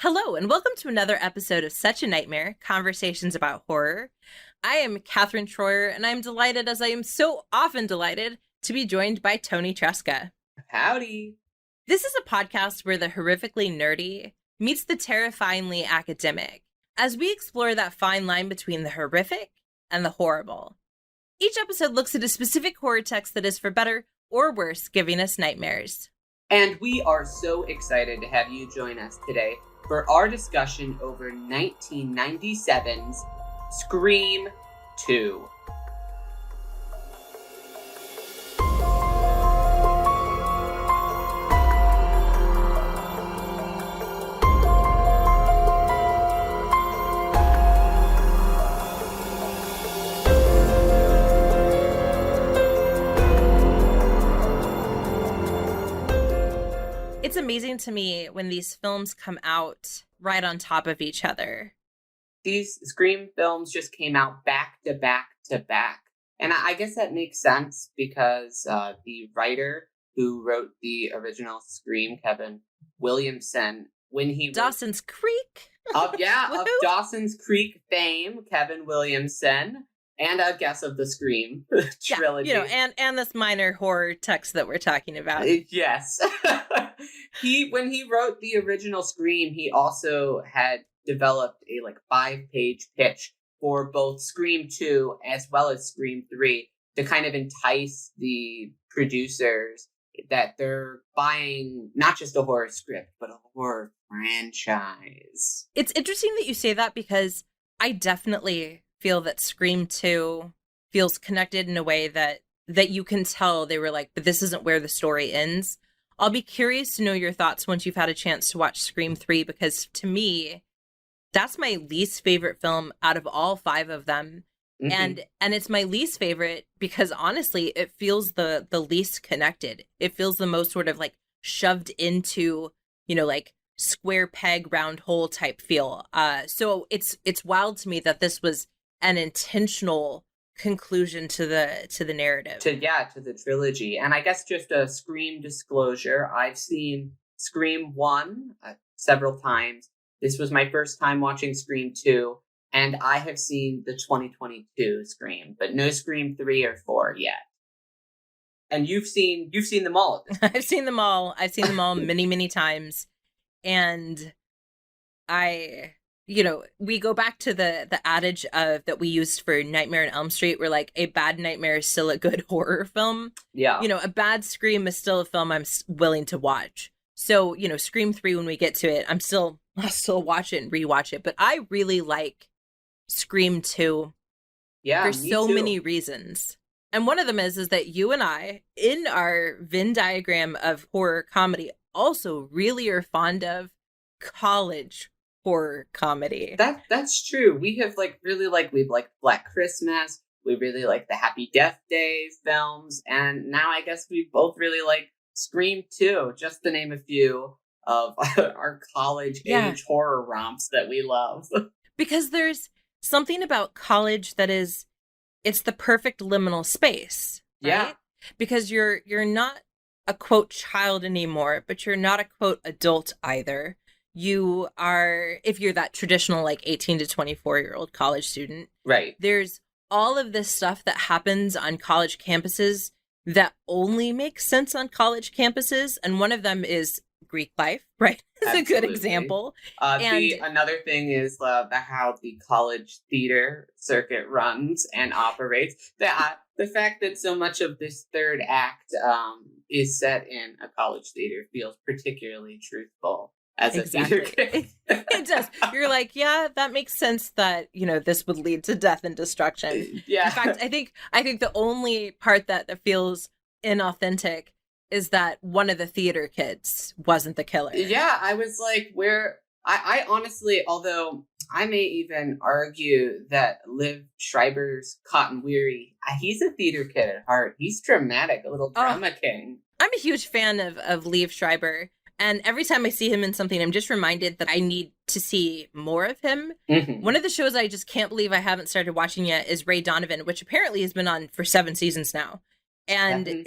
Hello, and welcome to another episode of Such a Nightmare, Conversations About Horror. I am Katherine Troyer, and I'm delighted, as I am so often delighted, to be joined by Toni Tresca. Howdy. This is a podcast where the horrifically nerdy meets the terrifyingly academic, as we explore that fine line between the horrific and the horrible. Each episode looks at a specific horror text that is, for better or worse, giving us nightmares. And we are so excited to have you join us today for our discussion over 1997's Scream 2. It's amazing to me when these films come out right on top of each other. These Scream films just came out back to back to back. And I guess that makes sense because the writer who wrote the original Scream, Kevin Williamson, when he Dawson's Creek? of Dawson's Creek fame, Kevin Williamson, and a guest of the Scream trilogy. And this minor horror text that we're talking about. Yes. When he wrote the original Scream, he also had developed a 5-page pitch for both Scream 2 as well as Scream 3 to kind of entice the producers that they're buying not just a horror script, but a horror franchise. It's interesting that you say that because I definitely feel that Scream 2 feels connected in a way that you can tell they were like, but this isn't where the story ends. I'll be curious to know your thoughts once you've had a chance to watch Scream 3, because to me, that's my least favorite film out of all 5 of them. Mm-hmm. And it's my least favorite because honestly, it feels the least connected. It feels the most sort of shoved into, square peg, round hole type feel. So it's wild to me that this was an intentional conclusion to the narrative. To the trilogy. And I guess just a Scream disclosure, I've seen Scream 1 several times. This was my first time watching Scream 2, and I have seen the 2022 Scream, but no Scream 3 or 4 yet. And you've seen them all. I've seen them all. I've seen them all many, many times. And we go back to the adage of that we used for Nightmare on Elm Street, where a bad nightmare is still a good horror film. Yeah. A bad Scream is still a film I'm willing to watch. So, Scream 3, when we get to it, I'll still watch it and rewatch it. But I really like Scream 2 for so many reasons. And one of them is that you and I, in our Venn diagram of horror comedy, also really are fond of college horror comedy. That's true. We have we've liked Black Christmas. We really like the Happy Death Day films, and now I guess we both really like Scream 2, just to name a few of our college age horror romps that we love. Because there's something about college that it's the perfect liminal space. Right? Yeah. Because you're not a quote child anymore, but you're not a quote adult either. You are, if you're that traditional 18 to 24-year-old college student. Right. There's all of this stuff that happens on college campuses that only makes sense on college campuses. And one of them is Greek life, right? It's a good example. Another thing is how the college theater circuit runs and operates. The fact that so much of this third act is set in a college theater feels particularly truthful. As a theater kid. It does. You're like, yeah, that makes sense that, this would lead to death and destruction. Yeah. In fact, I think the only part that feels inauthentic is that one of the theater kids wasn't the killer. Yeah, I was like, I honestly, although I may even argue that Liv Schreiber's Cotton Weary, he's a theater kid at heart. He's dramatic, a little drama king. I'm a huge fan of Liv Schreiber. And every time I see him in something, I'm just reminded that I need to see more of him. Mm-hmm. One of the shows I just can't believe I haven't started watching yet is Ray Donovan, which apparently has been on for 7 seasons now. And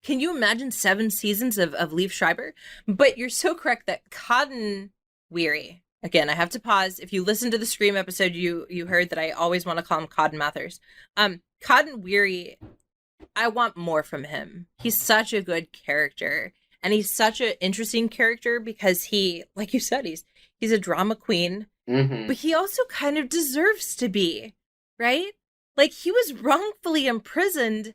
can you imagine 7 seasons of Liev Schreiber? But you're so correct that Cotton Weary. Again, I have to pause. If you listen to the Scream episode, you heard that I always want to call him Cotton Mathers. Cotton Weary, I want more from him. He's such a good character. And he's such an interesting character because he, like you said, he's a drama queen, but he also kind of deserves to be, right? Like, he was wrongfully imprisoned,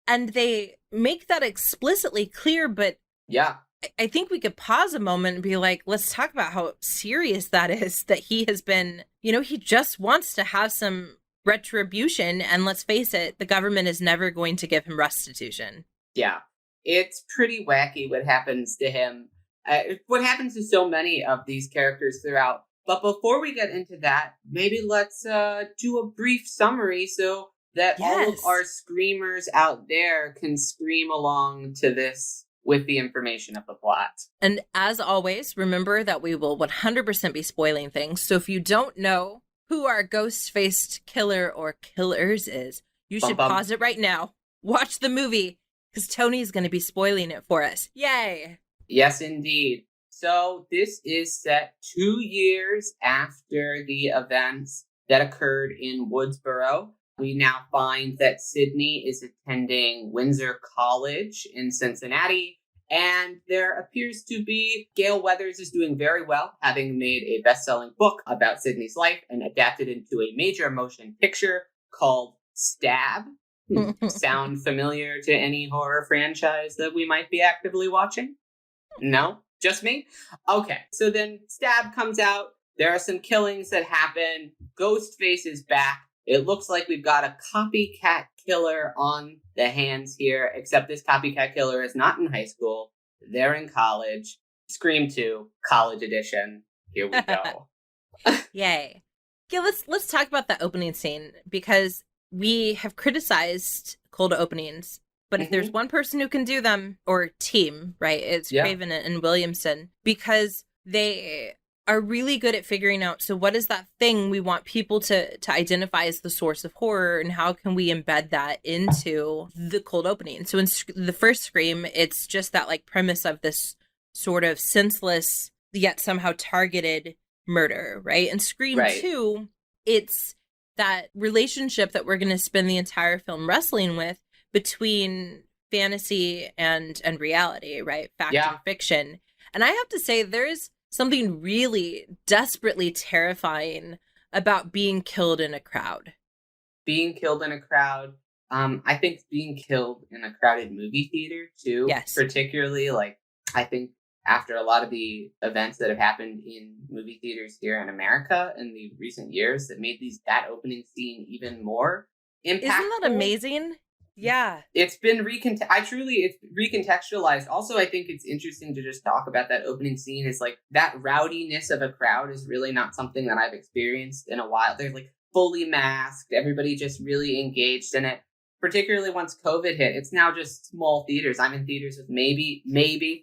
and they make that explicitly clear, but Yeah. I think we could pause a moment and be like, let's talk about how serious that is, that he has been, he just wants to have some retribution. And let's face it, the government is never going to give him restitution. Yeah. It's pretty wacky what happens to him. What happens to so many of these characters throughout. But before we get into that, maybe let's do a brief summary so that all of our screamers out there can scream along to this with the information of the plot. And as always, remember that we will 100% be spoiling things. So if you don't know who our ghost-faced killer or killers is, you should pause it right now. Watch the movie, because Toni's going to be spoiling it for us. Yay! Yes, indeed. So this is set 2 years after the events that occurred in Woodsboro. We now find that Sidney is attending Windsor College in Cincinnati, and there appears to be Gale Weathers is doing very well, having made a best-selling book about Sidney's life and adapted into a major motion picture called Stab. Sound familiar to any horror franchise that we might be actively watching? No? Just me? Okay, so then Stab comes out. There are some killings that happen. Ghostface is back. It looks like we've got a copycat killer on the hands here, except this copycat killer is not in high school. They're in college. Scream 2, College Edition. Here we go. Yay. Yeah, let's talk about that opening scene, because we have criticized cold openings, but if there's one person who can do them, or team, right, it's Craven and Williamson, because they are really good at figuring out, so what is that thing we want people to identify as the source of horror, and how can we embed that into the cold opening? So in the first Scream, it's just that like premise of this sort of senseless yet somehow targeted murder, right? And Scream 2, it's that relationship that we're going to spend the entire film wrestling with between fantasy and reality, right? Fact and fiction. And I have to say, there's something really desperately terrifying about being killed in a crowd. Being killed in a crowd. I think being killed in a crowded movie theater too. Yes. Particularly, like, I think after a lot of the events that have happened in movie theaters here in America in the recent years that made that opening scene even more impactful. Isn't that amazing? Yeah. It's been it's recontextualized. Also, I think it's interesting to just talk about that opening scene. Is like that rowdiness of a crowd is really not something that I've experienced in a while. They're like fully masked, everybody just really engaged in it. Particularly once COVID hit, it's now just small theaters. I'm in theaters with maybe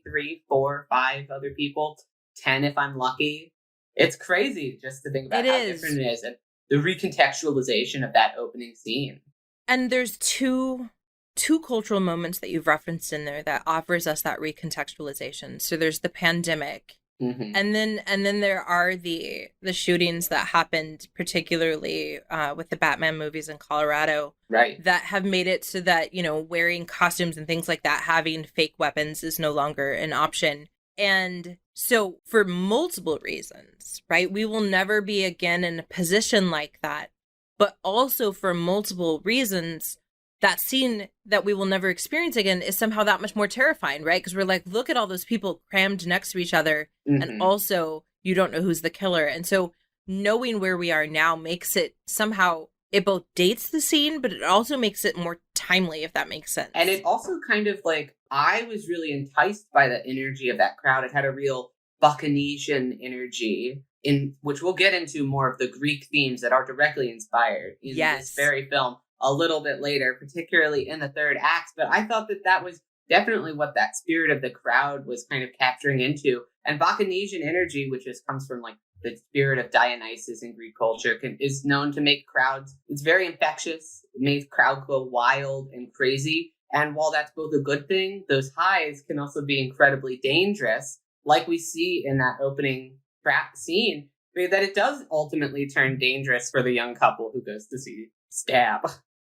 3, 4, 5 other people, 10 if I'm lucky. It's crazy just to think about different it is, and the recontextualization of that opening scene. And there's two cultural moments that you've referenced in there that offers us that recontextualization. So there's the pandemic, and then there are the shootings that happened, particularly with the Batman movies in Colorado, right? That have made it so that wearing costumes and things like that, having fake weapons is no longer an option. And so for multiple reasons, right, we will never be again in a position like that. But also for multiple reasons, that scene that we will never experience again is somehow that much more terrifying, right? Because we're like, look at all those people crammed next to each other. And also, you don't know who's the killer. And so knowing where we are now makes it somehow, it both dates the scene, but it also makes it more timely, if that makes sense. And it also kind of like, I was really enticed by the energy of that crowd. It had a real Bacchanesian energy, in which we'll get into more of the Greek themes that are directly inspired in this very film a little bit later, particularly in the third act. But I thought that was definitely what that spirit of the crowd was kind of capturing into. And Bacchanesian energy, which comes from like the spirit of Dionysus in Greek culture, is known to make crowds, it's very infectious. It makes crowds go wild and crazy. And while that's both a good thing, those highs can also be incredibly dangerous, like we see in that opening crap scene, that it does ultimately turn dangerous for the young couple who goes to see Stab.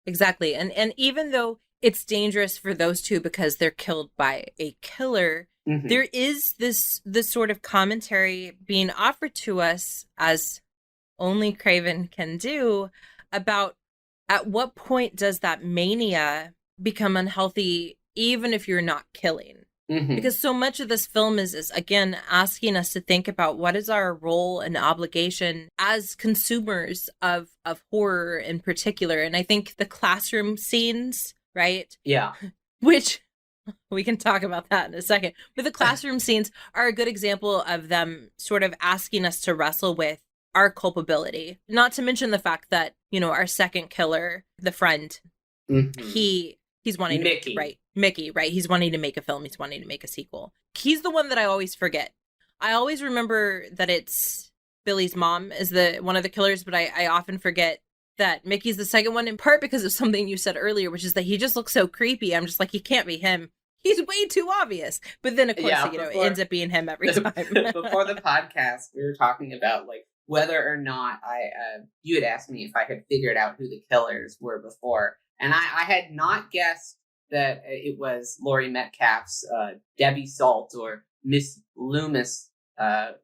Exactly. And even though it's dangerous for those two because they're killed by a killer, there is this sort of commentary being offered to us, as only Craven can do, about at what point does that mania become unhealthy, even if you're not killing. Because so much of this film is again asking us to think about what is our role and obligation as consumers of horror in particular. And I think the classroom scenes, right? Yeah. Which we can talk about that in a second. But the classroom scenes are a good example of them sort of asking us to wrestle with our culpability. Not to mention the fact that, you know, our second killer, the friend, he's wanting Mickey. to, right? Mickey, right? He's wanting to make a film. He's wanting to make a sequel. He's the one that I always forget. I always remember that it's Billy's mom is one of the killers, but I often forget that Mickey's the second one, in part because of something you said earlier, which is that he just looks so creepy. I'm just like, he can't be him. He's way too obvious. But then, of course, it ends up being him every time. Before the podcast, we were talking about like whether or not you had asked me if I had figured out who the killers were before. And I had not guessed that it was Laurie Metcalf's Debbie Salt or Miss Loomis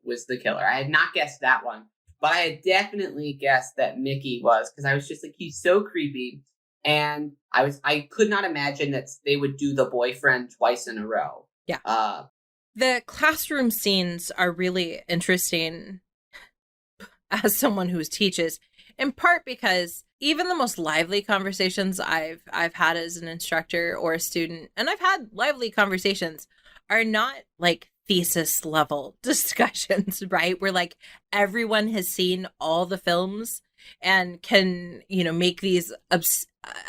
was the killer. I had not guessed that one. But I had definitely guessed that Mickey was, because I was just like, he's so creepy. And I could not imagine that they would do the boyfriend twice in a row. Yeah. The classroom scenes are really interesting as someone who teaches, in part because even the most lively conversations I've had as an instructor or a student, and I've had lively conversations, are not like thesis level discussions, right? Where like everyone has seen all the films and can, you know, make these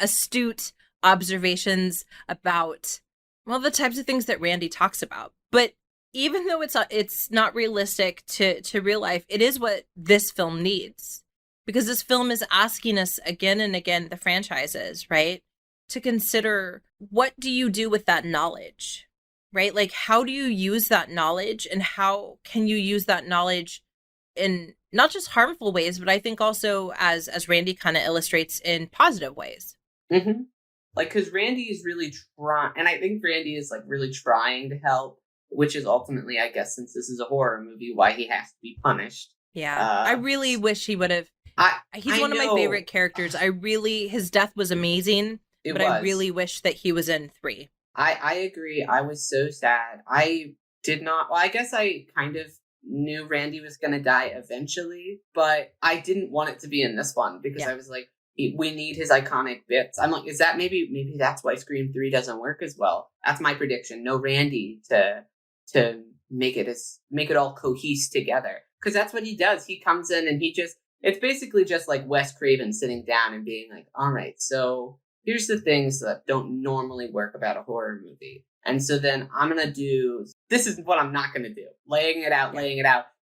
astute observations about, well, the types of things that Randy talks about. But even though it's not realistic to real life, it is what this film needs. Because this film is asking us again and again, the franchises, right, to consider, what do you do with that knowledge, right? Like, how do you use that knowledge, and how can you use that knowledge in not just harmful ways, but I think also, as Randy kind of illustrates, in positive ways. Like, because Randy is really trying, and I think Randy is like really trying to help, which is ultimately, I guess, since this is a horror movie, why he has to be punished. Yeah, I really wish he would have. He's one of my favorite characters. His death was amazing, I really wish that he was in 3. I agree. I was so sad. I did not, well, I guess I kind of knew Randy was going to die eventually, but I didn't want it to be in this one because I was like, we need his iconic bits. I'm like, is that maybe that's why Scream 3 doesn't work as well? That's my prediction. No Randy to make it all cohese together. Because that's what he does. He comes in and it's basically just like Wes Craven sitting down and being like, all right, so here's the things that don't normally work about a horror movie. And so then this is what I'm not going to do. Laying it out.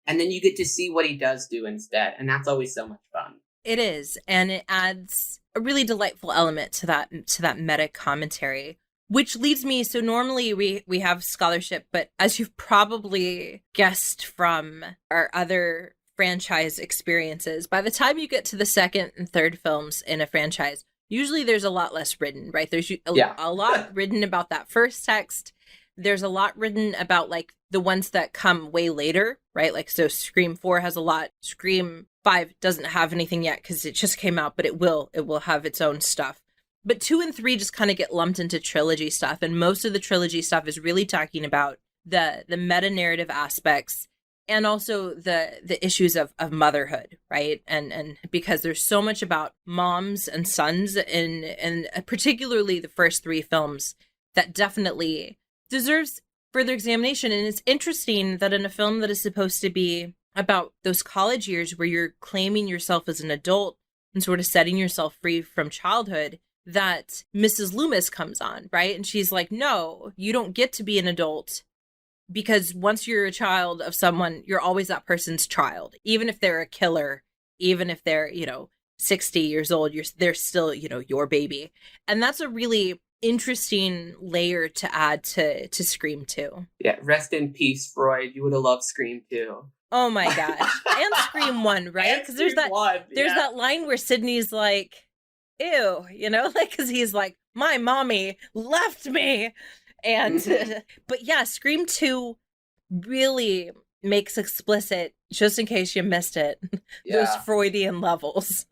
And then you get to see what he does do instead. And that's always so much fun. It is. And it adds a really delightful element to that meta commentary, which leads me, so normally we have scholarship, but as you've probably guessed from our other franchise experiences, by the time you get to the second and third films in a franchise, usually there's a lot less written, right? There's a lot written about that first text. There's a lot written about like the ones that come way later, right? Like, so Scream 4 has a lot. Scream 5 doesn't have anything yet because it just came out, but it will have its own stuff. But 2 and 3 just kind of get lumped into trilogy stuff. And most of the trilogy stuff is really talking about the meta-narrative aspects and also the issues of motherhood, right? And because there's so much about moms and sons and particularly the first 3 films that definitely deserves further examination. And it's interesting that in a film that is supposed to be about those college years where you're claiming yourself as an adult and sort of setting yourself free from childhood, that Mrs. Loomis comes on, right? And she's like, no, you don't get to be an adult, because once you're a child of someone, you're always that person's child. Even if they're a killer, even if they're, 60 years old, they're still, your baby. And that's a really interesting layer to add to Scream 2. Yeah, rest in peace, Freud. You would have loved Scream 2. Oh my gosh. And Scream 1, right? Because there's that line where Sidney's like, ew, like, because he's like, my mommy left me. And, but yeah, Scream 2 really makes explicit, just in case you missed it, those Freudian levels.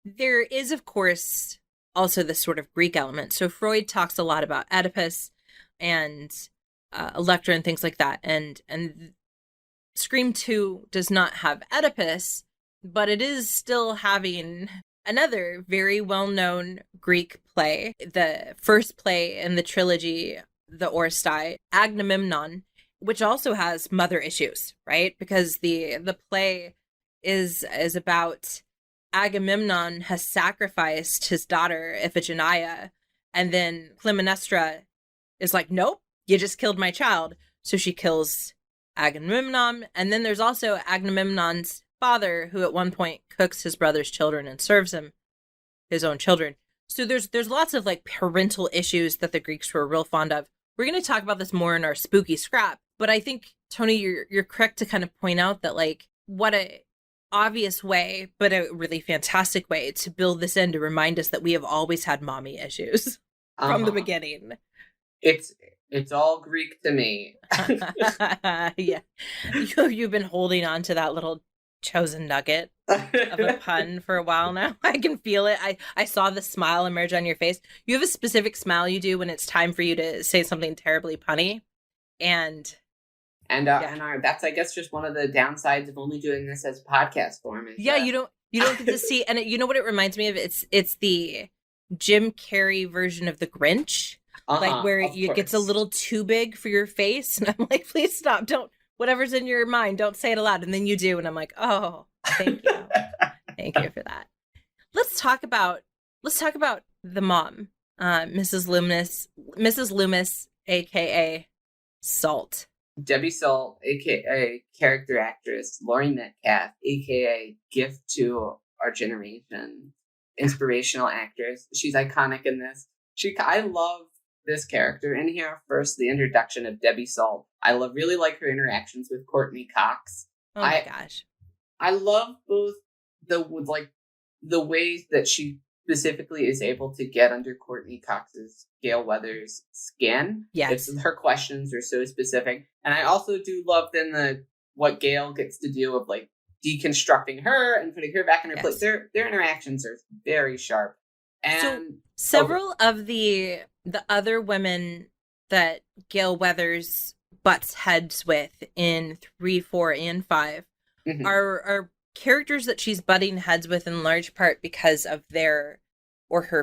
There is, of course, also this sort of Greek element. So Freud talks a lot about Oedipus and Electra and things like that. And Scream 2 does not have Oedipus, but it is still having another very well-known Greek play, the first play in the trilogy, the Oresteia, Agamemnon, which also has mother issues, right? Because the play is about Agamemnon has sacrificed his daughter Iphigenia, and then Clytemnestra is like, nope, you just killed my child. So she kills Agamemnon. And then there's also Agamemnon's father, who at one point cooks his brother's children and serves him his own children. So there's lots of like parental issues that the Greeks were real fond of. We're going to talk about this more in our spooky scrap, but I think, Toni, you're correct to kind of point out that, like, what a obvious way, but a really fantastic way to build this in, to remind us that we have always had mommy issues from the beginning. It's all Greek to me. Yeah. You've been holding on to that little chosen nugget of a pun for a while now. I can feel it. I saw the smile emerge on your face. You have a specific smile you do when it's time for you to say something terribly punny. And that's, I guess, just one of the downsides of only doing this as podcast form. You don't get to see, and you know what it reminds me of? It's the Jim Carrey version of the Grinch, like where it gets a little too big for your face, and I'm like, please stop! Don't, whatever's in your mind, don't say it aloud, and then you do, and I'm like, oh, thank you, thank you for that. Let's talk about the mom, Mrs. Loomis, aka Salt. Debbie Salt, aka character actress, Laurie Metcalf, aka gift to our generation, inspirational actress. She's iconic in this. I love this character. In here, first, the introduction of Debbie Salt. I really like her interactions with Courtney Cox. Oh my gosh, I love both the ways that she specifically is able to get under Courtney Cox's, Gale Weathers' skin. Yes. Her questions are so specific. And I also do love then what Gale gets to do of like deconstructing her and putting her back in her place. Their interactions are very sharp. And so several of the other women that Gale Weathers butts heads with in 3, 4, and 5 are characters that she's butting heads with in large part because of her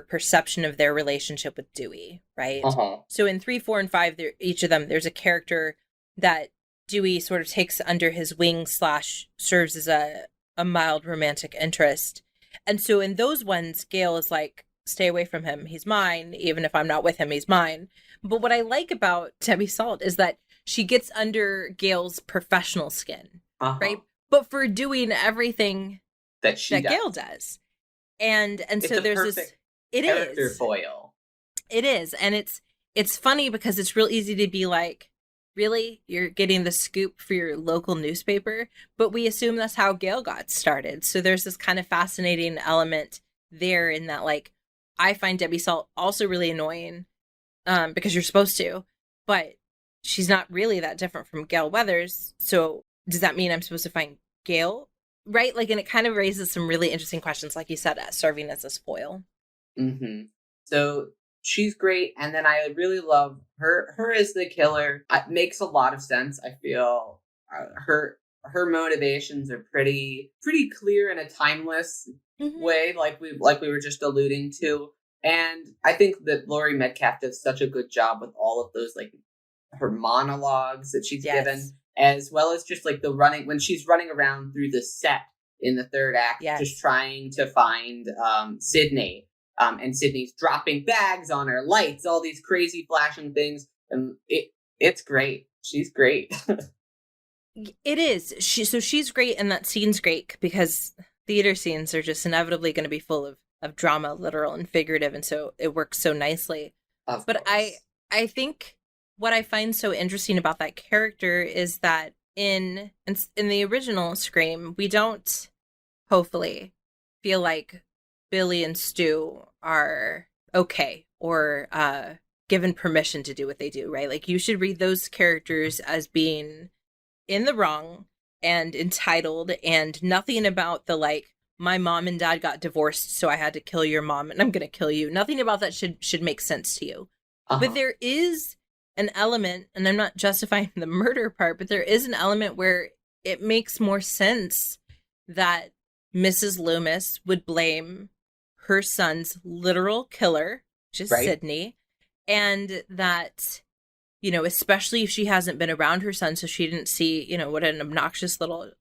perception of their relationship with Dewey, right? So in 3, 4, and 5, each of them, there's a character that Dewey sort of takes under his wing / serves as a mild romantic interest. And so in those ones, Gale is like, stay away from him. He's mine. Even if I'm not with him, he's mine. But what I like about Debbie Salt is that she gets under Gale's professional skin, right? But for doing everything that Gale does. And so there's this character foil. It is. And it's funny because it's real easy to be like, really? You're getting the scoop for your local newspaper? But we assume that's how Gale got started. So there's this kind of fascinating element there in that, like, I find Debbie Salt also really annoying because you're supposed to, but she's not really that different from Gale Weathers. So does that mean I'm supposed to find Gale? Right? Like, and it kind of raises some really interesting questions, like you said, serving as this foil. So she's great. And then I really love her as the killer. It makes a lot of sense. I feel her motivations are pretty clear in a timeless way, like we were just alluding to. And I think that Laurie Metcalf does such a good job with all of those, like her monologues that she's given, as well as just like when she's running around through the set in the third act, just trying to find Sidney. And Sidney's dropping bags on her, lights, all these crazy flashing things. And it's great. She's great. It is. She's great, and that scene's great because theater scenes are just inevitably going to be full of drama, literal and figurative, and so it works so nicely. But I think what I find so interesting about that character is that in the original Scream, we don't hopefully feel like Billy and Stu are okay or given permission to do what they do, right? Like, you should read those characters as being in the wrong and entitled, and nothing about the like, my mom and dad got divorced, so I had to kill your mom and I'm gonna kill you. Nothing about that should make sense to you. But there is an element, and I'm not justifying the murder part, but there is an element where it makes more sense that Mrs. Loomis would blame her son's literal killer, which is Sidney, and that, you know, especially if she hasn't been around her son, so she didn't see, you know, what an obnoxious little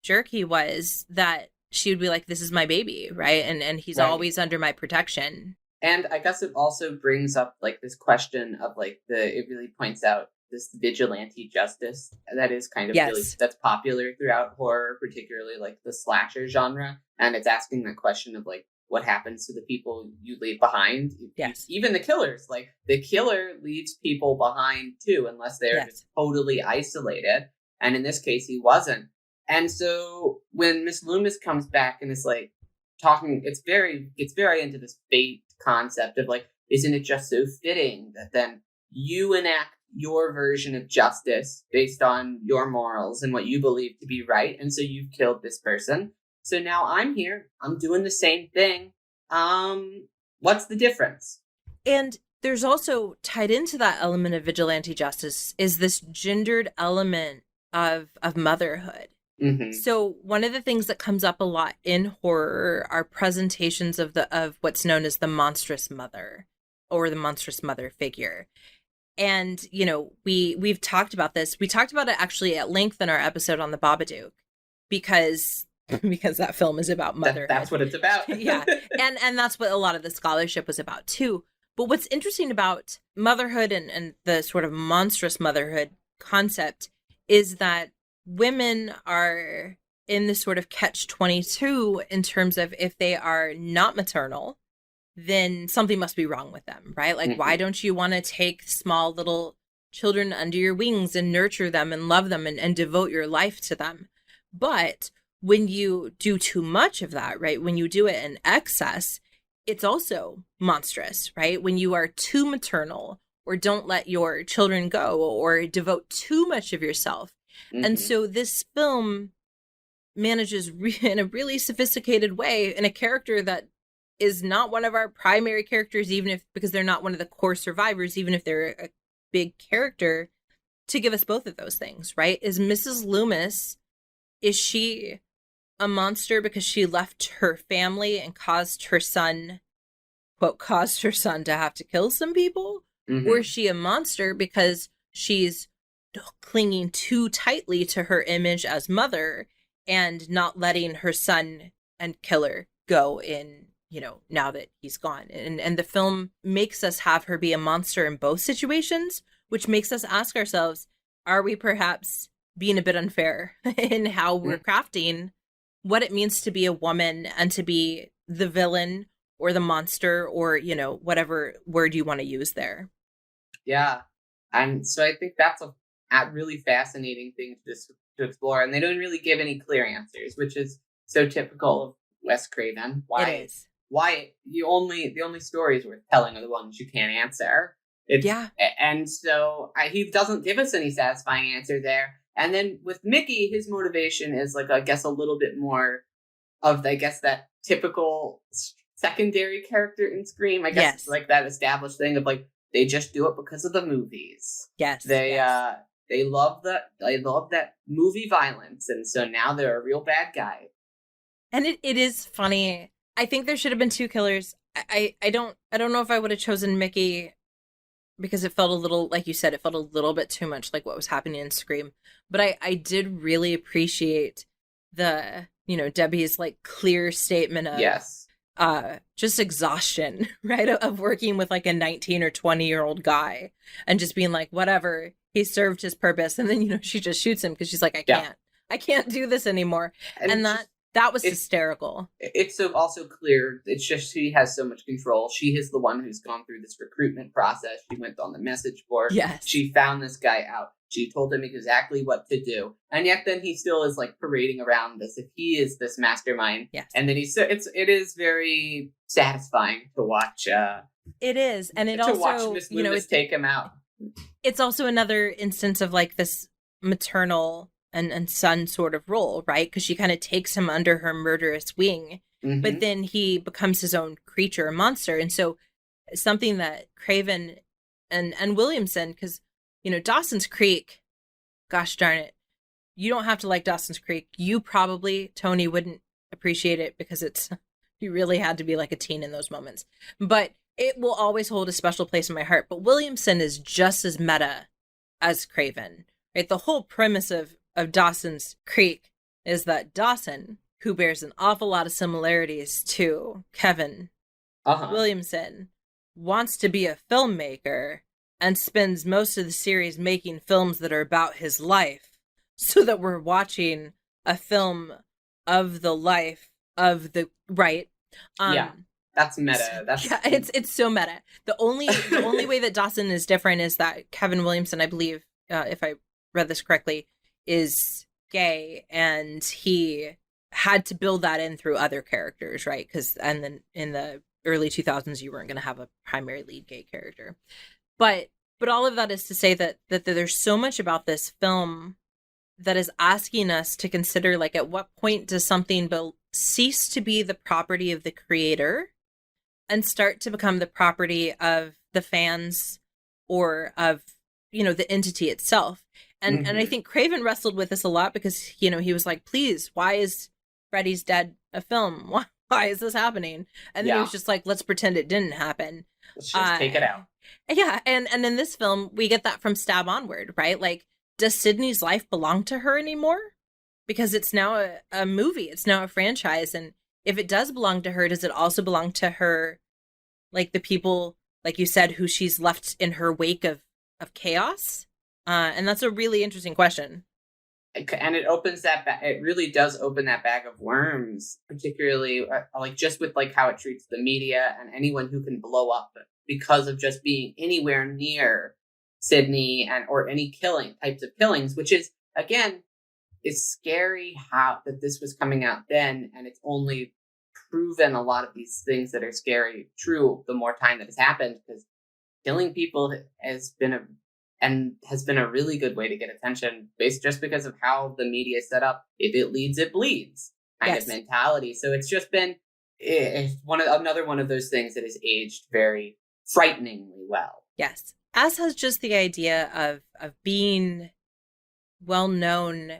jerk he was, that she would be like, this is my baby, right? And he's always under my protection. And I guess it also brings up like this question of like it really points out this vigilante justice that is kind of really, that's popular throughout horror, particularly like the slasher genre. And it's asking the question of like, what happens to the people you leave behind? Yes. Even the killers, like the killer leaves people behind too, unless they're just totally isolated. And in this case, he wasn't. And so when Miss Loomis comes back and is like talking, it's very into this fate concept of like, isn't it just so fitting that then you enact your version of justice based on your morals and what you believe to be right, and so you've killed this person. So now I'm here. I'm doing the same thing. What's the difference? And there's also tied into that element of vigilante justice is this gendered element of motherhood. Mm-hmm. So one of the things that comes up a lot in horror are presentations of what's known as the monstrous mother or the monstrous mother figure. And, you know, we've talked about this. We talked about it actually at length in our episode on the Babadook because that film is about motherhood. That's what it's about. Yeah. And that's what a lot of the scholarship was about too. But what's interesting about motherhood and the sort of monstrous motherhood concept is that women are in this sort of catch-22 in terms of if they are not maternal, then something must be wrong with them, right? Like, why don't you want to take small little children under your wings and nurture them and love them and devote your life to them? But when you do too much of that, right, when you do it in excess, it's also monstrous, right? When you are too maternal or don't let your children go or devote too much of yourself. And so this film manages in a really sophisticated way, in a character that is not one of our primary characters, even if, because they're not one of the core survivors, even if they're a big character, to give us both of those things, right? Is Mrs. Loomis, is she a monster because she left her family and caused her son, quote, caused her son to have to kill some people? Or is she a monster because she's clinging too tightly to her image as mother and not letting her son and killer go in, you know, now that he's gone? And the film makes us have her be a monster in both situations, which makes us ask ourselves, are we perhaps being a bit unfair in how we're crafting what it means to be a woman and to be the villain or the monster or, you know, whatever word you want to use there? Yeah. And so I think that's a really fascinating thing to explore, and they don't really give any clear answers, which is so typical of Wes Craven. It is. Why the only stories worth telling are the ones you can't answer. And so he doesn't give us any satisfying answer there. And then with Mickey, his motivation is like, I guess, a little bit more of, I guess, that typical secondary character in Scream. I guess it's like that established thing of like, they just do it because of the movies. Yes. They love that movie violence, and so now they're a real bad guy. And it is funny. I think there should have been two killers. I don't know if I would have chosen Mickey because it felt a little, like you said, it felt a little bit too much like what was happening in Scream. But I did really appreciate the, you know, Debbie's like clear statement of just exhaustion, right? Of working with like a 19 or 20-year-old guy and just being like, whatever, he served his purpose. And then, you know, she just shoots him because she's like, I can't do this anymore. And that That was It's hysterical. it's so also clear. It's just she has so much control. She is the one who's gone through this recruitment process. She went on the message board. Yes. She found this guy out. She told him exactly what to do, and yet then he still is like parading around as if he is this mastermind. Yes. And then it is very satisfying to watch. It is, and it to also, watch Miss Loomis take him out. It's also another instance of like this maternal and son sort of role, right? Because she kind of takes him under her murderous wing, but then he becomes his own creature, a monster. And so something that Craven and Williamson, because, you know, Dawson's Creek, gosh darn it, you don't have to like Dawson's Creek. You probably, Toni, wouldn't appreciate it because you really had to be like a teen in those moments. But it will always hold a special place in my heart. But Williamson is just as meta as Craven, right? The whole premise of Dawson's Creek is that Dawson, who bears an awful lot of similarities to Kevin Williamson, wants to be a filmmaker and spends most of the series making films that are about his life, so that we're watching a film of the life of the right. Yeah, that's meta. That's yeah, it's so meta. The only way that Dawson is different is that Kevin Williamson, I believe, if I read this correctly, is gay, and he had to build that in through other characters, right? Because and then in the early 2000s, you weren't going to have a primary lead gay character, but all of that is to say that there's so much about this film that is asking us to consider, like, at what point does something cease to be the property of the creator and start to become the property of the fans or of, you know, the entity itself. And I think Craven wrestled with this a lot because, you know, he was like, please, why is Freddy's Dead a film? Why is this happening? And then he was just like, let's pretend it didn't happen. Let's just take it out. Yeah. And in this film, we get that from Stab onward, right? Like, does Sidney's life belong to her anymore? Because it's now a movie. It's now a franchise. And if it does belong to her, does it also belong to her, like the people, like you said, who she's left in her wake of chaos? And that's a really interesting question. And it opens it really does open that bag of worms, particularly like just with like how it treats the media and anyone who can blow up because of just being anywhere near Sidney or any types of killings, which is, again, it's scary how that this was coming out then, and it's only proven a lot of these things that are scary true the more time that has happened, because killing people has been a really good way to get attention, just because of how the media is set up. If it leads, it bleeds kind of mentality. So it's just been another one of those things that has aged very frighteningly well. Yes. As has just the idea of being well known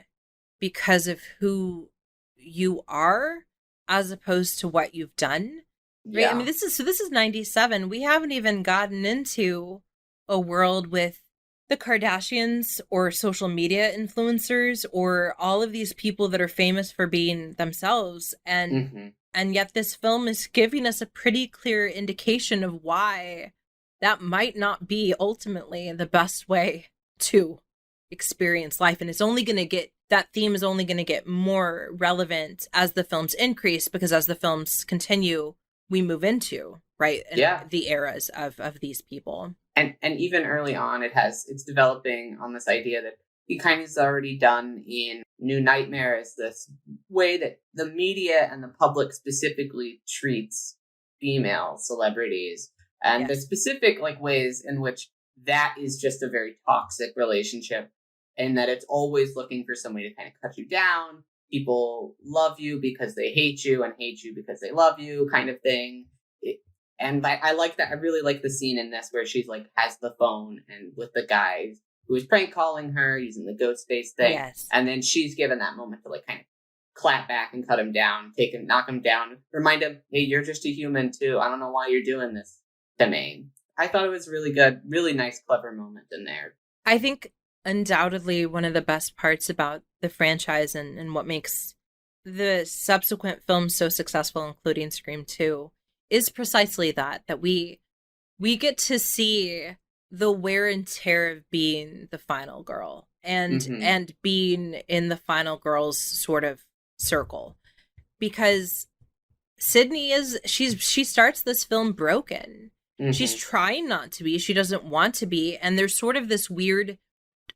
because of who you are as opposed to what you've done. Right? Yeah. I mean, this is 97. We haven't even gotten into a world with the Kardashians or social media influencers or all of these people that are famous for being themselves. And yet this film is giving us a pretty clear indication of why that might not be ultimately the best way to experience life. And that theme is only going to get more relevant as the films increase, because as the films continue, we move into, right? The eras of these people. And even early on, it's developing on this idea that he kind of has already done in New Nightmare, is this way that the media and the public specifically treats female celebrities, and the specific like ways in which that is just a very toxic relationship, and that it's always looking for somebody to kind of cut you down. People love you because they hate you, and hate you because they love you, kind of thing. And I like that. I really like the scene in this where she's like has the phone and with the guy who is prank calling her using the ghost face thing. Yes. And then she's given that moment to like kind of clap back and cut him down, knock him down, remind him, hey, you're just a human too. I don't know why you're doing this to me. I thought it was really good, really nice, clever moment in there. I think undoubtedly one of the best parts about the franchise and what makes the subsequent films so successful, including Scream 2, is precisely that we get to see the wear and tear of being the final girl and being in the final girl's sort of circle. because Sidney she starts this film broken. She's trying not to be. She doesn't want to be. And there's sort of this weird,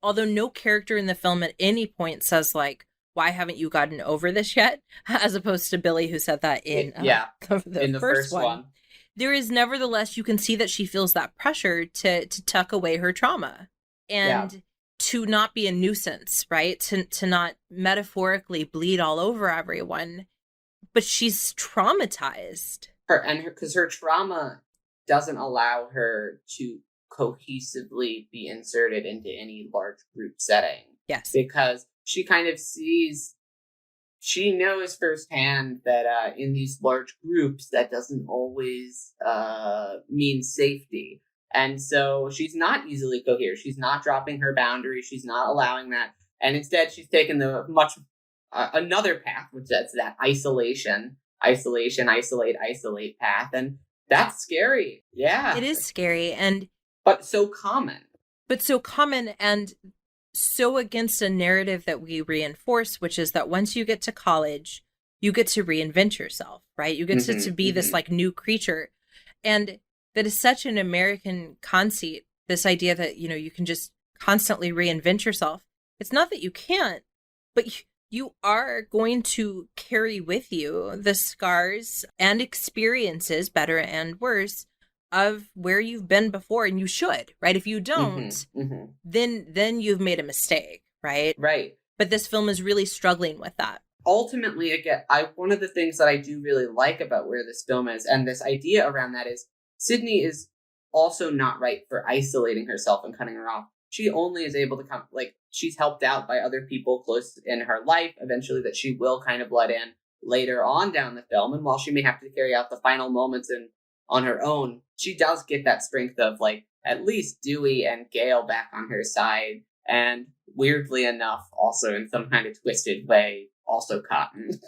although no character in the film at any point says, like, why haven't you gotten over this yet? As opposed to Billy, who said that in the first one. There is nevertheless, you can see that she feels that pressure to tuck away her trauma and to not be a nuisance, right? To not metaphorically bleed all over everyone. But she's traumatized. Because her trauma doesn't allow her to cohesively be inserted into any large group setting. Yes. Because she kind of she knows firsthand that in these large groups, that doesn't always mean safety. And so she's not easily coherent. She's not dropping her boundaries. She's not allowing that. And instead, she's taken the another path, which that's that isolation, isolate path. And that's scary. Yeah. It is scary. But so common. And so against a narrative that we reinforce, which is that once you get to college, you get to reinvent yourself, right? You get to be this like new creature. And that is such an American conceit, this idea that, you know, you can just constantly reinvent yourself. It's not that you can't, but you are going to carry with you the scars and experiences, better and worse, of where you've been before, and you should, right? If you don't, then you've made a mistake, right? Right. But this film is really struggling with that. Ultimately, again, one of the things that I do really like about where this film is, and this idea around that, is Sidney is also not right for isolating herself and cutting her off. She only is able to come, like, she's helped out by other people close in her life, eventually, that she will kind of let in later on down the film. And while she may have to carry out the final moments on her own, she does get that strength of, like, at least Dewey and Gale back on her side. And weirdly enough, also in some kind of twisted way, also Cotton.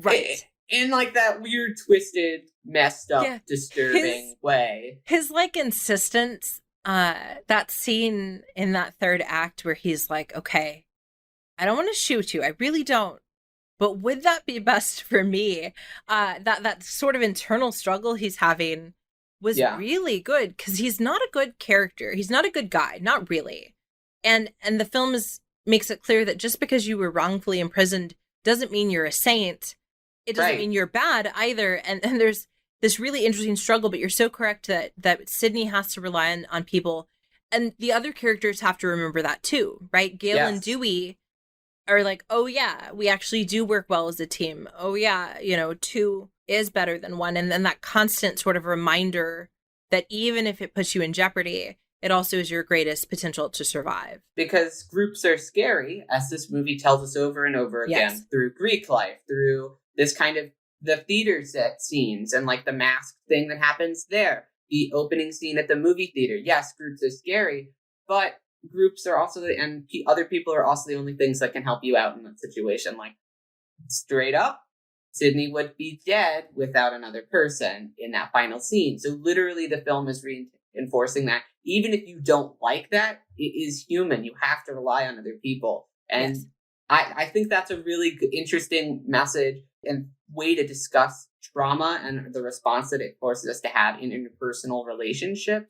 Right. In like that weird, twisted, messed up, disturbing way. His, like, insistence, that scene in that third act where he's like, okay, I don't want to shoot you. I really don't. But would that be best for me? That sort of internal struggle he's having was really good, because he's not a good character. He's not a good guy. Not really. And the film makes it clear that just because you were wrongfully imprisoned doesn't mean you're a saint. It doesn't mean you're bad either. And there's this really interesting struggle, but you're so correct that Sidney has to rely on people. And the other characters have to remember that too, right? Gale and Dewey are like, oh yeah, we actually do work well as a team. Oh yeah, you know, two is better than one. And then that constant sort of reminder that even if it puts you in jeopardy, it also is your greatest potential to survive. Because groups are scary, as this movie tells us over and over again, through Greek life, through this kind of the theater set scenes and like the mask thing that happens there. The opening scene at the movie theater. Yes, groups are scary, but groups are also, and other people are also the only things that can help you out in that situation. Like, straight up, Sidney would be dead without another person in that final scene. So literally the film is reinforcing that. Even if you don't like that, it is human. You have to rely on other people. And I think that's a really interesting message and way to discuss trauma and the response that it forces us to have in interpersonal relationships,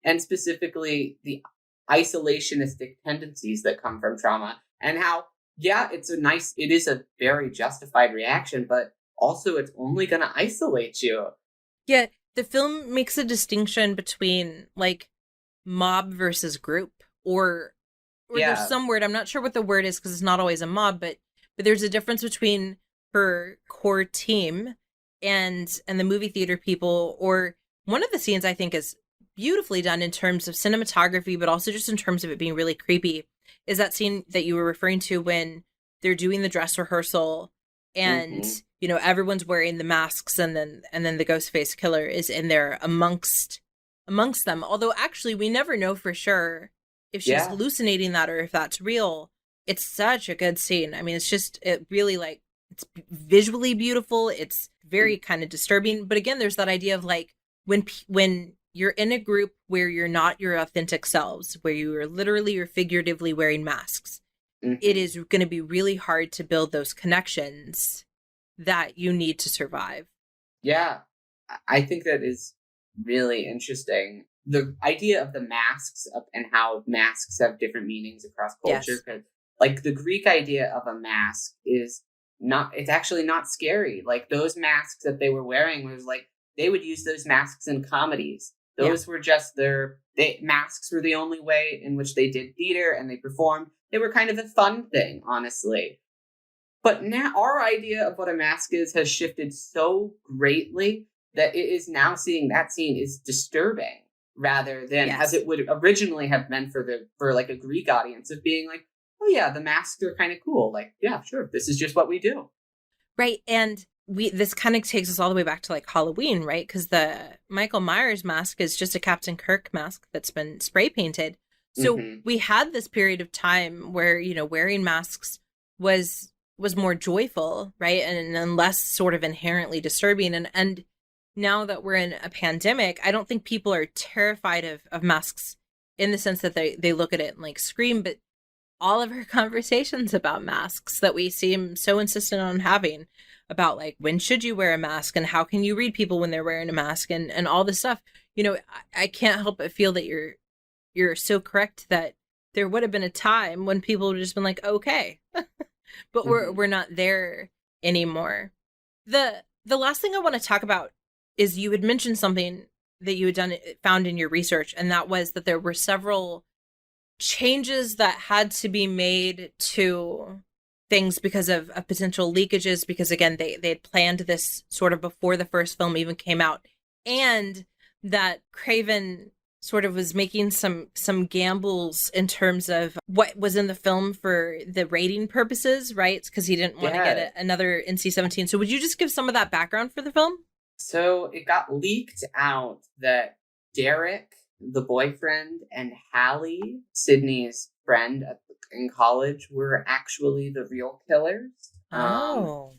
and specifically the isolationistic tendencies that come from trauma, and how, it is a very justified reaction, but also it's only going to isolate you. Yeah, the film makes a distinction between, like, mob versus group, or there's some word, I'm not sure what the word is because it's not always a mob, but there's a difference between her core team and the movie theater people. Or one of the scenes I think is beautifully done in terms of cinematography, but also just in terms of it being really creepy, is that scene that you were referring to when they're doing the dress rehearsal and you know, everyone's wearing the masks, and then the Ghostface killer is in there amongst them. Although actually we never know for sure if she's hallucinating that or if that's real. It's such a good scene. I mean, it really, like, it's visually beautiful. It's very kind of disturbing. But again, there's that idea of, like, when you're in a group where you're not your authentic selves, where you are literally or figuratively wearing masks, it is going to be really hard to build those connections that you need to survive. Yeah, I think that is really interesting. The idea of the masks and how masks have different meanings across culture. Yes. Because, like, the Greek idea of a mask is not, it's actually not scary. Like, those masks that they were wearing was like, they would use those masks in comedies. Those were just masks were the only way in which they did theater and they performed. They were kind of a fun thing, honestly. But now our idea of what a mask is has shifted so greatly that it is now seeing that scene is disturbing rather than as Yes. it would originally have been for like a Greek audience of being like, oh yeah, the masks are kind of cool. Like, yeah, sure, this is just what we do. Right. And this kind of takes us all the way back to like Halloween, right? Because the Michael Myers mask is just a Captain Kirk mask that's been spray painted. So Mm-hmm. we had this period of time where, you know, wearing masks was more joyful, right? And less sort of inherently disturbing. And now that we're in a pandemic, I don't think people are terrified of masks in the sense that they look at it and like scream, but all of our conversations about masks that we seem so insistent on having about like when should you wear a mask and how can you read people when they're wearing a mask and all this stuff, you know, I can't help but feel that you're so correct that there would have been a time when people would have just been like, okay, but we're not there anymore. The last thing I want to talk about is you had mentioned something that you had found in your research, and that was that there were several changes that had to be made to things because of potential leakages, because again they had planned this sort of before the first film even came out, and that Craven sort of was making some gambles in terms of what was in the film for the rating purposes, right? Because he didn't want to get another NC-17. So would you just give some of that background for the film? So it got leaked out that Derek, the boyfriend, and Hallie, Sidney's friend in college, were actually the real killers. Oh.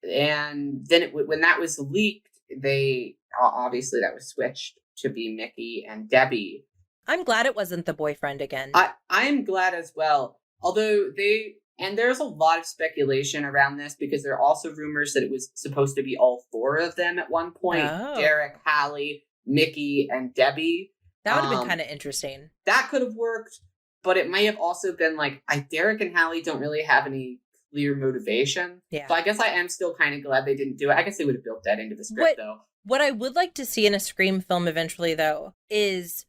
And then when that was leaked, they obviously that was switched to be Mickey and Debbie. I'm glad it wasn't the boyfriend again. I'm glad as well. Although there's a lot of speculation around this because there are also rumors that it was supposed to be all four of them at one point. Oh. Derek, Hallie, Mickey, and Debbie. That would have been kind of interesting. That could have worked, but it may have also been like, Derek and Hallie don't really have any clear motivation. Yeah. So I guess I am still kind of glad they didn't do it. I guess they would have built that into the script, though. What I would like to see in a Scream film eventually, though, is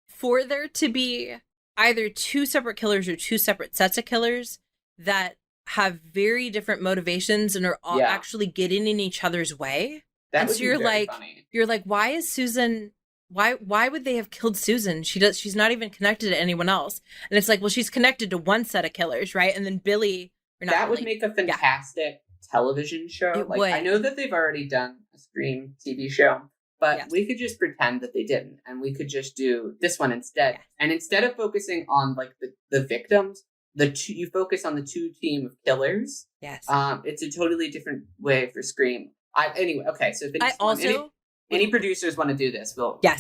for there to be either two separate killers or two separate sets of killers that have very different motivations and are all actually getting in each other's way. That and would so you're be very like, funny. You're like, why is Susan? Why would they have killed Susan? She's not even connected to anyone else. And it's like, well, she's connected to one set of killers, right? And then Billy, or not that Billy. Would make a fantastic television show. It like would. I know that they've already done a Scream TV show, but we could just pretend that they didn't, and we could just do this one instead. Yes. And instead of focusing on like the victims, you focus on the two team of killers. Yes. It's a totally different way for Scream. Anyway, okay. So if any producers want to do this,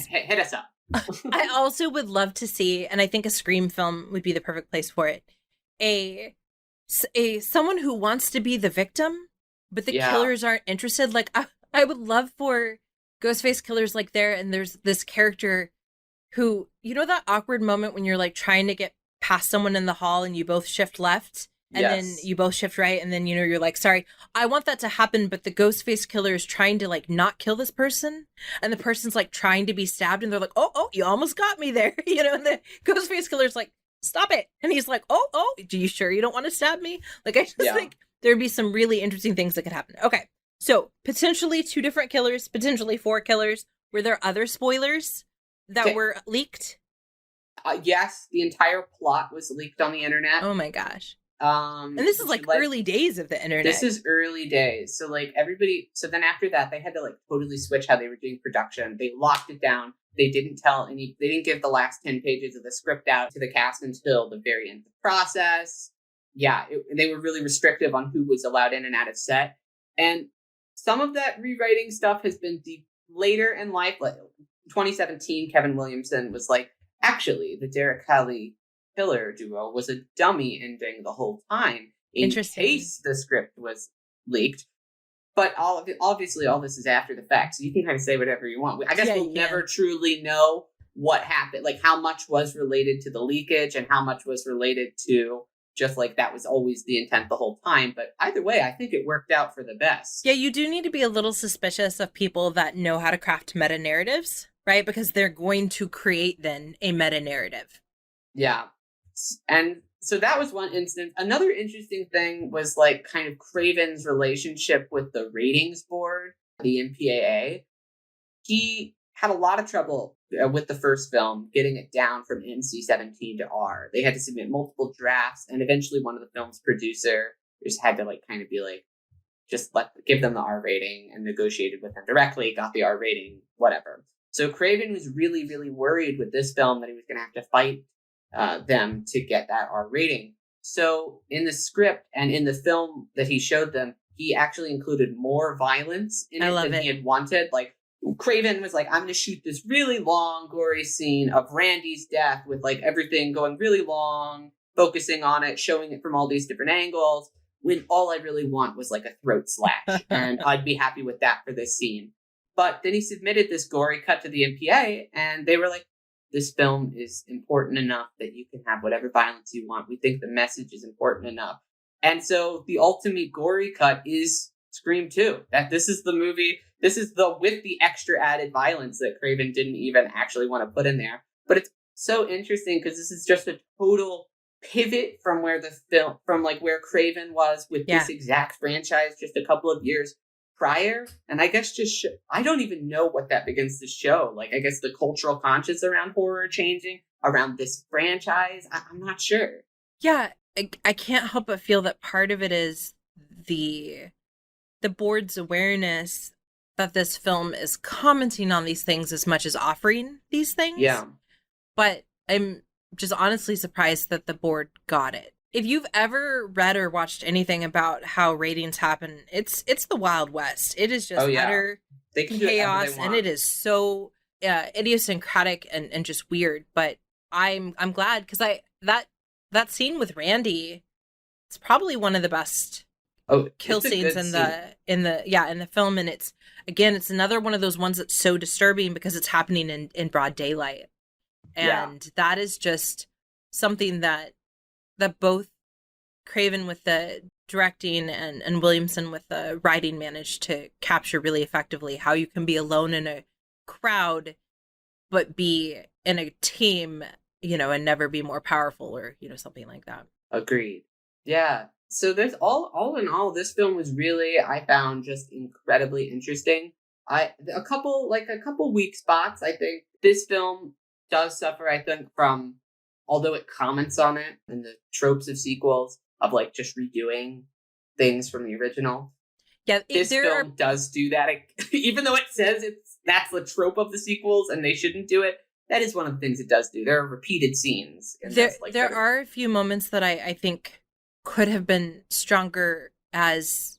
hit us up. I also would love to see, and I think a Scream film would be the perfect place for it, a someone who wants to be the victim, but the killers aren't interested. Like, I would love for Ghostface Killer's like there, and there's this character who, you know, that awkward moment when you're like trying to get past someone in the hall and you both shift left and then you both shift right, and then, you know, you're like, sorry, I want that to happen, but the Ghostface Killer is trying to like not kill this person, and the person's like trying to be stabbed, and they're like, oh, you almost got me there, you know, and the Ghostface Killer's like, stop it, and he's like, oh, are you sure you don't want to stab me? Like, I just think there'd be some really interesting things that could happen. Okay, so potentially two different killers, potentially four killers. Were there other spoilers that were leaked? Yes, the entire plot was leaked on the internet. Oh my gosh. And this is like early days of the internet. This is early days. So like so then after that, they had to like totally switch how they were doing production. They locked it down. They didn't give the last 10 pages of the script out to the cast until the very end of the process. Yeah, they were really restrictive on who was allowed in and out of set. And some of that rewriting stuff has been later in life. Like 2017, Kevin Williamson was like, actually, the Derek Hallie killer duo was a dummy ending the whole time in case the script was leaked. But obviously, all this is after the fact, so you can kind of say whatever you want. I guess Yeah, we'll you never can. truly know what happened, like how much was related to the leakage and how much was related to just like that was always the intent the whole time. But either way, I think it worked out for the best. Yeah, you do need to be a little suspicious of people that know how to craft meta narratives, right? Because they're going to create then a meta narrative. Yeah. And so that was one instance. Another interesting thing was like kind of Craven's relationship with the ratings board, the MPAA. He had a lot of trouble with the first film getting it down from NC-17 to R. They had to submit multiple drafts, and eventually one of the film's producer just had to like kind of be like, just give them the R rating, and negotiated with them directly, got the R rating, whatever. So Craven was really, really worried with this film that he was going to have to fight them to get that R rating. So in the script and in the film that he showed them, he actually included more violence in it than he had wanted. Like Craven was like, I'm going to shoot this really long, gory scene of Randy's death with like everything going really long, focusing on it, showing it from all these different angles, when all I really want was like a throat slash. And I'd be happy with that for this scene. But then he submitted this gory cut to the MPA, and they were like, this film is important enough that you can have whatever violence you want. We think the message is important enough. And so the ultimate gory cut is Scream 2. That this is the movie, this is the with the extra added violence that Craven didn't even actually want to put in there. But it's so interesting because this is just a total pivot from where the film, from like where Craven was with this exact franchise just a couple of years prior. And I guess just I don't even know what that begins to show. Like, I guess the cultural conscience around horror changing around this franchise. I'm not sure. Yeah, I can't help but feel that part of it is the board's awareness that this film is commenting on these things as much as offering these things. Yeah. But I'm just honestly surprised that the board got it. If you've ever read or watched anything about how ratings happen, it's the Wild West. It is just utter chaos, and it is so idiosyncratic and just weird. But I'm glad because that scene with Randy, it's probably one of the best kill scenes in the film, and it's another one of those ones that's so disturbing because it's happening in broad daylight. And that is just something that both Craven with the directing and Williamson with the writing managed to capture really effectively, how you can be alone in a crowd but be in a team, and never be more powerful, or something like that. Agreed. Yeah. So there's all in all, this film was really, I found, just incredibly interesting. A couple weak spots. I think this film does suffer, I think, from, although it comments on it and the tropes of sequels of like just redoing things from the original. Yeah, this film does do that, even though it says that's the trope of the sequels and they shouldn't do it. That is one of the things it does do. There are repeated scenes. There are a few moments that I think could have been stronger as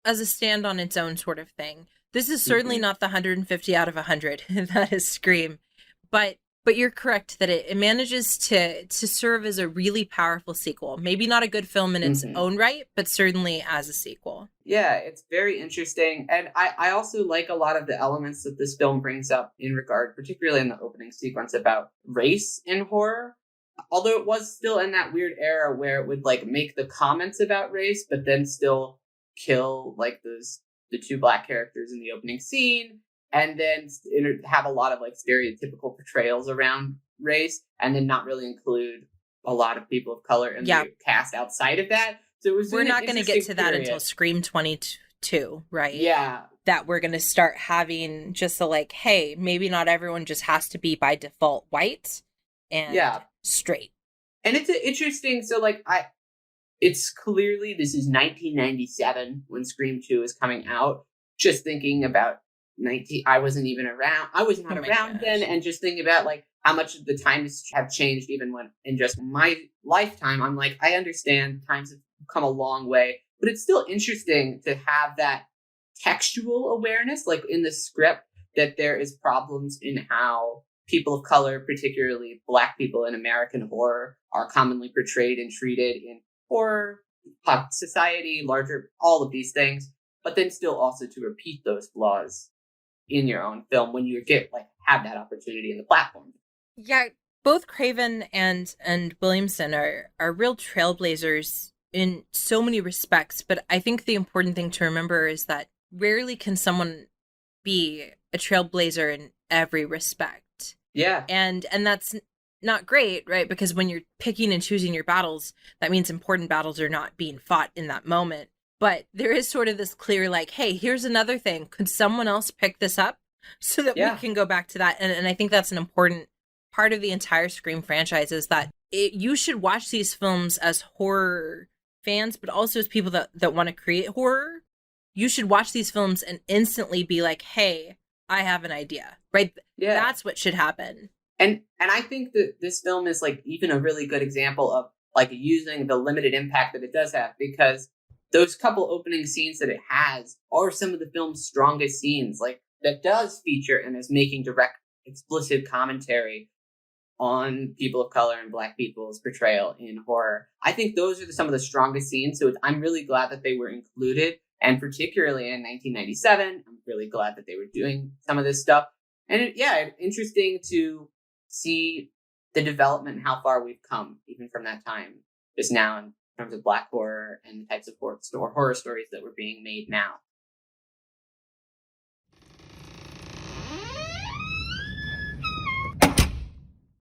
a stand on its own sort of thing. This is certainly not the 150 out of 100 that is Scream, but you're correct that it manages to serve as a really powerful sequel. Maybe not a good film in its own right, but certainly as a sequel. Yeah, it's very interesting. And I also like a lot of the elements that this film brings up in regard, particularly in the opening sequence, about race in horror. Although it was still in that weird era where it would like make the comments about race, but then still kill like the two black characters in the opening scene, and then have a lot of like stereotypical portrayals around race, and then not really include a lot of people of color in the cast outside of that. So it was we're not going to get to that until Scream 22, right? Yeah. That we're going to start having just a like, hey, maybe not everyone just has to be by default white and straight. And it's interesting. So like it's clearly, this is 1997 when Scream 2 is coming out. Just thinking about I wasn't even around. I was not around then, and just thinking about like how much the times have changed, even when in just my lifetime. I'm like, I understand times have come a long way, but it's still interesting to have that textual awareness, like in the script, that there is problems in how people of color, particularly Black people in American horror, are commonly portrayed and treated in horror, pop society, larger, all of these things. but then still also to repeat those flaws in your own film when you have that opportunity in the platform. Yeah, both Craven and Williamson are real trailblazers in so many respects, but I think the important thing to remember is that rarely can someone be a trailblazer in every respect. Yeah. And that's not great, right? Because when you're picking and choosing your battles, that means important battles are not being fought in that moment. But there is sort of this clear, like, hey, here's another thing. Could someone else pick this up so that we can go back to that? And I think that's an important part of the entire Scream franchise, is that you should watch these films as horror fans, but also as people that want to create horror. You should watch these films and instantly be like, hey, I have an idea, right? Yeah. That's what should happen. And I think that this film is like even a really good example of like using the limited impact that it does have, because those couple opening scenes that it has are some of the film's strongest scenes, like that does feature and is making direct, explicit commentary on people of color and Black people's portrayal in horror. I think those are some of the strongest scenes. So I'm really glad that they were included. And particularly in 1997, I'm really glad that they were doing some of this stuff. And interesting to see the development and how far we've come, even from that time, just now in terms of Black horror and the types of horror stories that were being made now.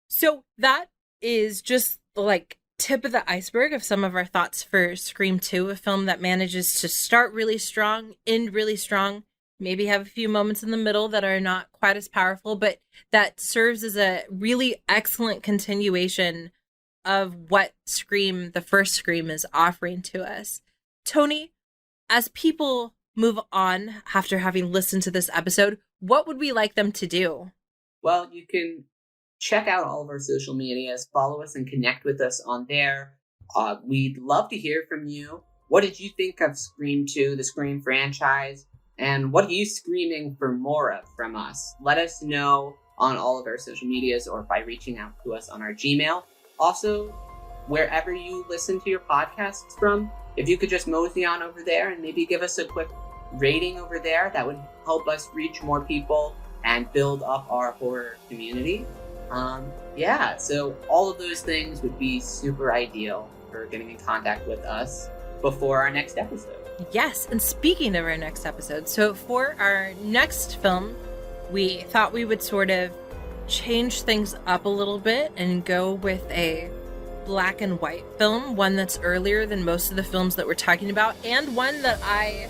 So that is just like tip of the iceberg of some of our thoughts for Scream 2, a film that manages to start really strong, end really strong, maybe have a few moments in the middle that are not quite as powerful, but that serves as a really excellent continuation of what Scream, the first Scream, is offering to us. Toni, as people move on after having listened to this episode, what would we like them to do? Well, you can check out all of our social medias, follow us and connect with us on there. We'd love to hear from you. What did you think of Scream 2, the Scream franchise? And what are you screaming for more of from us? Let us know on all of our social medias or by reaching out to us on our Gmail. Also, wherever you listen to your podcasts from, if you could just mosey on over there and maybe give us a quick rating over there, that would help us reach more people and build up our horror community. So all of those things would be super ideal for getting in contact with us before our next episode. Yes, and speaking of our next episode, so for our next film, we thought we would sort of change things up a little bit and go with a black and white film, one that's earlier than most of the films that we're talking about, and one that I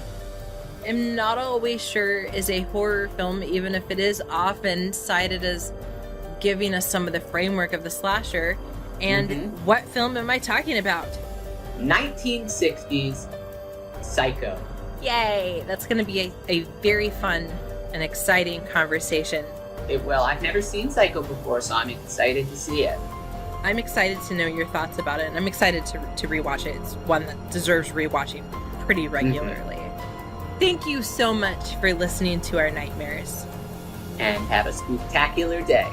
am not always sure is a horror film, even if it is often cited as giving us some of the framework of the slasher. And what film am I talking about? 1960s Psycho. Yay! That's going to be a very fun and exciting conversation. I've never seen Psycho before, so I'm excited to see it. I'm excited to know your thoughts about it, and I'm excited to rewatch it. It's one that deserves rewatching pretty regularly. Thank you so much for listening to our nightmares. And have a spooktacular day.